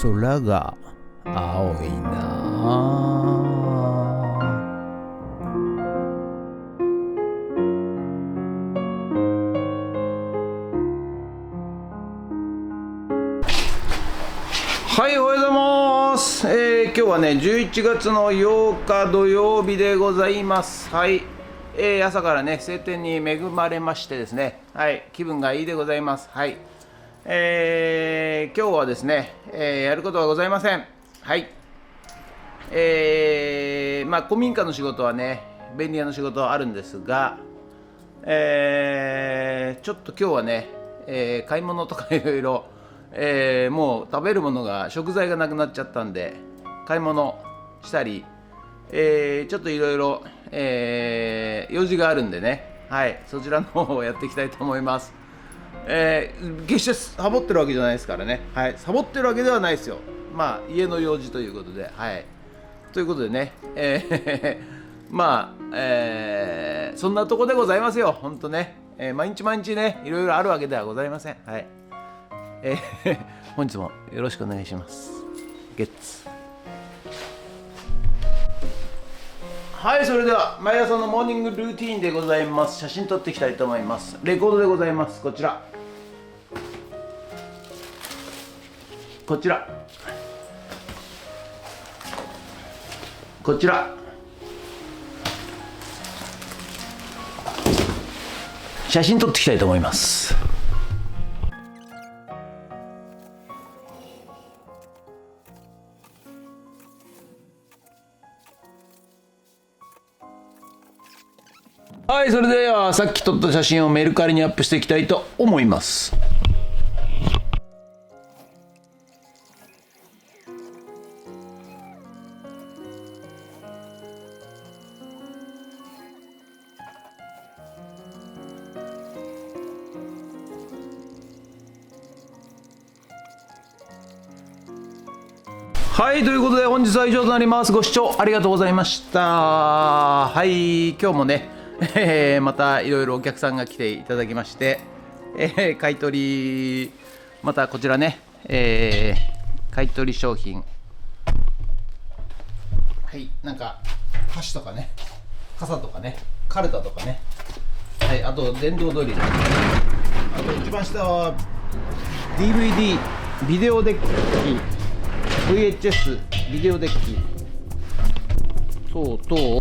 空が青いな。はい、おはようございます。今日はね、11月の8日土曜日でございます。はい、朝からね、晴天に恵まれましてですね、はい、気分がいいでございます。はい、今日はですね、やることはございません。はい、古民家の仕事はね、便利屋の仕事はあるんですが、ちょっと今日はね、買い物とかいろいろもう食べるものが食材がなくなっちゃったんで買い物したり、ちょっといろいろ用事があるんでね、はい、そちらの方をやっていきたいと思います。決してサボってるわけじゃないですからね、はい、サボってるわけではないですよ。まあ家の用事ということで、はい、ということでね、そんなとこでございますよ、ほんとね、毎日毎日ねいろいろあるわけではございません。はい、本日もよろしくお願いします。ゲッツ。はい、それでは毎朝のモーニングルーティーンでございます。写真撮っていきたいと思います。レコードでございます。こちらこちらこちら、写真撮っていきたいと思います。はい、それではさっき撮った写真をメルカリにアップしていきたいと思います。はい、ということで本日は以上となります。ご視聴ありがとうございました。はい、今日もねまたいろいろお客さんが来ていただきまして、買い取り、またこちらね、買い取り商品、はい、なんか箸とかね、傘とかね、カルタとかね、はい、あと電動ドリル、あと一番下は DVD ビデオデッキ、 VHS ビデオデッキ等々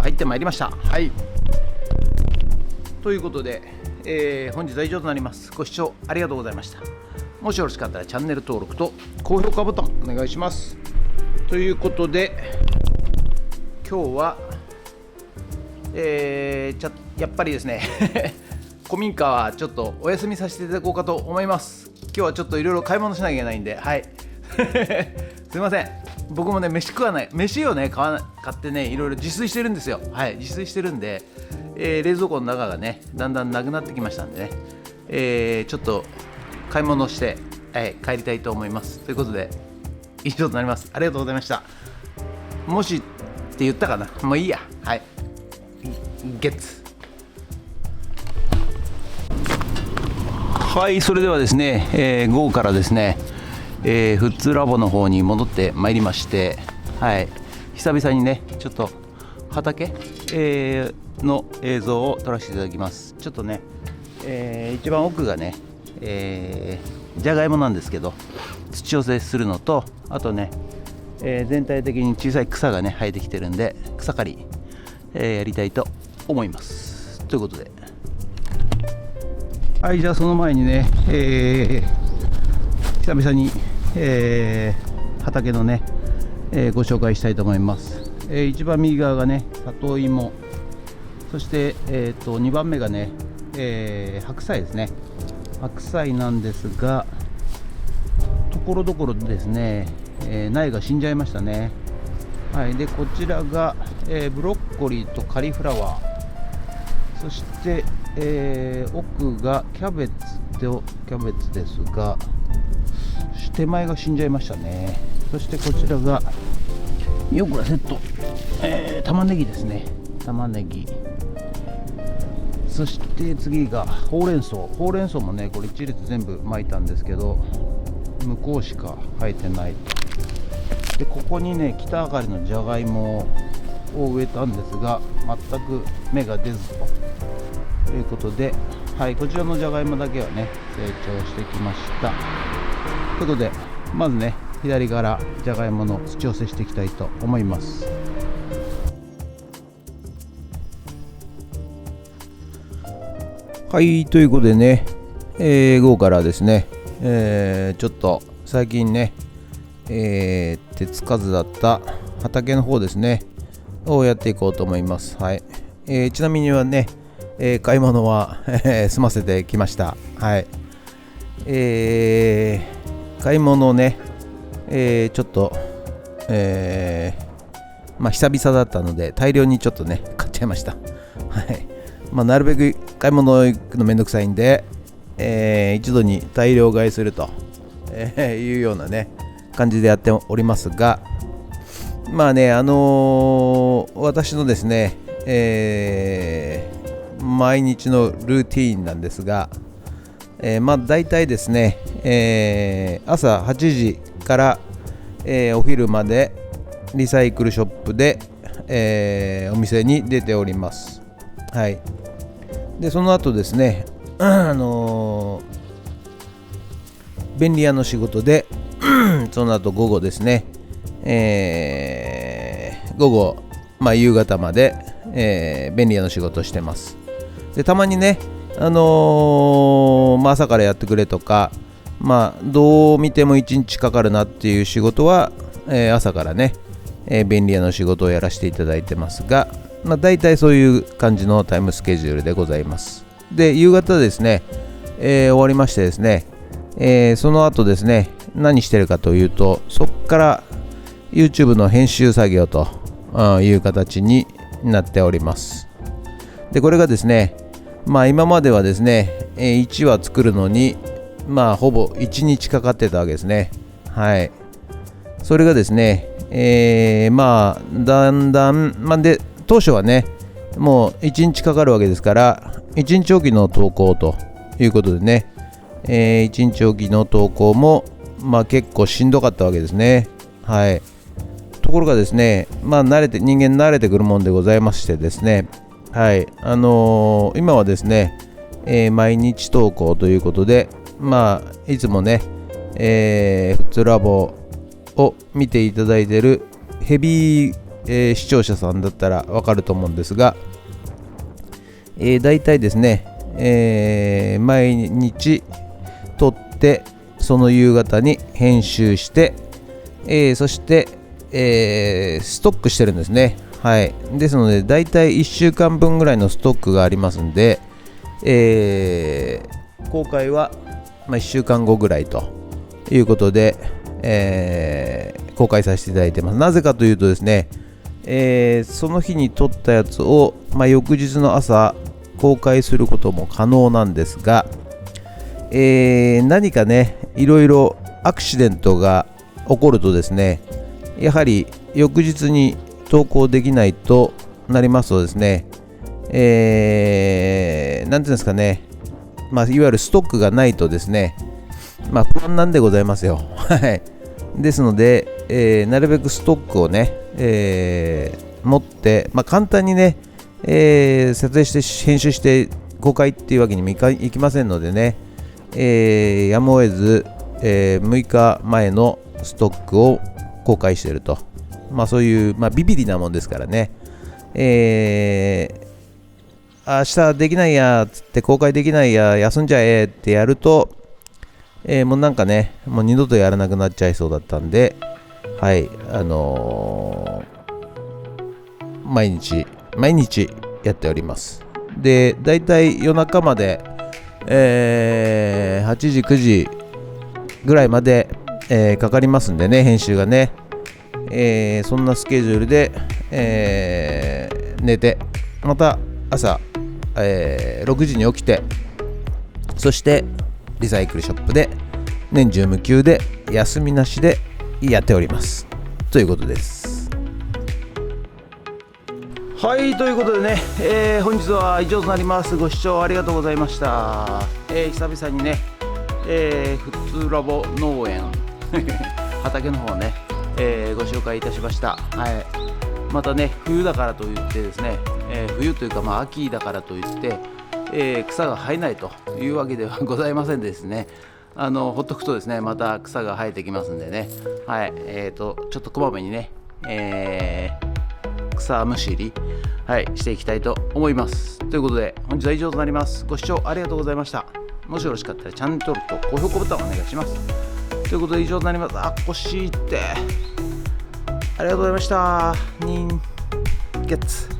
入ってまいりました。はい、ということで、本日は以上となります。ご視聴ありがとうございました。もしよろしかったらチャンネル登録と高評価ボタンお願いします。ということで今日は、やっぱりですね古民家はちょっとお休みさせていただこうかと思います。今日はちょっといろいろ買い物しなきゃいけないんで、はいすいません。僕もね、飯をね買ってね、いろいろ自炊してるんですよ。はい、自炊してるんで、冷蔵庫の中がねだんだんなくなってきましたんでね、ちょっと買い物して、帰りたいと思います。ということで以上となります。ありがとうございました。もしって言ったかな、もういいや。はい、ゲッツ。はい、それではですね、午後からですね、フッツラボの方に戻ってまいりまして、はい、久々にねちょっと畑、の映像を撮らせていただきます。ちょっとね、一番奥がね、じゃがいもなんですけど、土寄せするのと、あとね、全体的に小さい草がね生えてきてるんで草刈り、やりたいと思います。ということで、はい、じゃあその前にね、久々に、畑のね、ご紹介したいと思います。一番右側がね里芋、そして、2番目がね、白菜ですね。白菜なんですが、ところどころですね、苗が死んじゃいましたね。はい、でこちらが、ブロッコリーとカリフラワー、そして、奥がキャベツですが、手前が死んじゃいましたね。そしてこちらがよくセット、玉ねぎですね。玉ねぎ、そして次がほうれん草もね、これ一列全部巻いたんですけど、向こうしか生えてないと。でここにね北上がりのじゃがいもを植えたんですが全く芽が出ずということで、はい、こちらのじゃがいもだけはね成長してきました。ということでまずね左からじゃがいもの土寄せしていきたいと思います。はい、ということでね、午後からですね、ちょっと最近ね、手つかずだった畑の方ですねをやっていこうと思います。はい、ちなみにはね、買い物は済ませてきました。はい、買い物ね、ちょっと、久々だったので大量にちょっとね買っちゃいました。はい、なるべく買い物行くのめんどくさいんで、一度に大量買いすると、いうようなね感じでやっておりますが、私のですね、毎日のルーティーンなんですが、大体ですね、朝8時から、お昼までリサイクルショップで、お店に出ております。はい、でその後ですね、便利屋の仕事でその後午後ですね、午後、夕方まで、便利屋の仕事をしてます。でたまにね、朝からやってくれとか、どう見ても1日かかるなっていう仕事は、朝からね、便利屋の仕事をやらせていただいてますが、だいたいそういう感じのタイムスケジュールでございます。で夕方ですね、終わりましてですね、その後ですね何してるかというと、そこから YouTube の編集作業という形になっております。でこれがですね、今まではですね1話作るのにほぼ1日かかってたわけですね。はい、それがですね、だんだん、で当初はねもう1日かかるわけですから1日おきの投稿ということでね、1日おきの投稿も結構しんどかったわけですね。はい、ところがですね、人間慣れてくるもんでございましてですね、はい、今はですね、毎日投稿ということで、いつもね、フッツラボを見ていただいているヘビー、視聴者さんだったらわかると思うんですが、だいたいですね、毎日撮ってその夕方に編集して、そして、ストックしてるんですね。はい、ですのでだいたい1週間分ぐらいのストックがありますんで、公開は、1週間後ぐらいということで、公開させていただいてます。なぜかというとですね、その日に撮ったやつを、翌日の朝公開することも可能なんですが、何かねいろいろアクシデントが起こるとですね、やはり翌日に投稿できないとなりますとですね、なんていうんですかね、いわゆるストックがないとですね、不安なんでございますよ。ですので、なるべくストックをね、持って、簡単にね、撮影して編集して公開っていうわけにもいきませんのでね、やむを得ず、6日前のストックを公開していると、そういう、ビビリなもんですからね、明日できないやつって公開できないや休んじゃえってやると、もうなんかねもう二度とやらなくなっちゃいそうだったんで、はい、毎日やっております。でだいたい夜中まで、8時9時ぐらいまで、かかりますんでね、編集がね、そんなスケジュールで、寝てまた朝、6時に起きて、そしてリサイクルショップで年中無休で休みなしでやっておりますということです。はい、ということでね、本日は以上となります。ご視聴ありがとうございました。久々にね、フッツラボ農園畑の方ね、ご紹介いたしました。はい、またね冬だからといってですね、冬というか秋だからといって、草が生えないというわけではございませんですね。ほっとくとですねまた草が生えてきますんでね、はい、ちょっとこまめにね、草むしり、はい、していきたいと思います。ということで本日は以上となります。ご視聴ありがとうございました。もしよろしかったらチャンネル登録と高評価ボタンをお願いします。ということで以上となります。腰ってありがとうございました。人月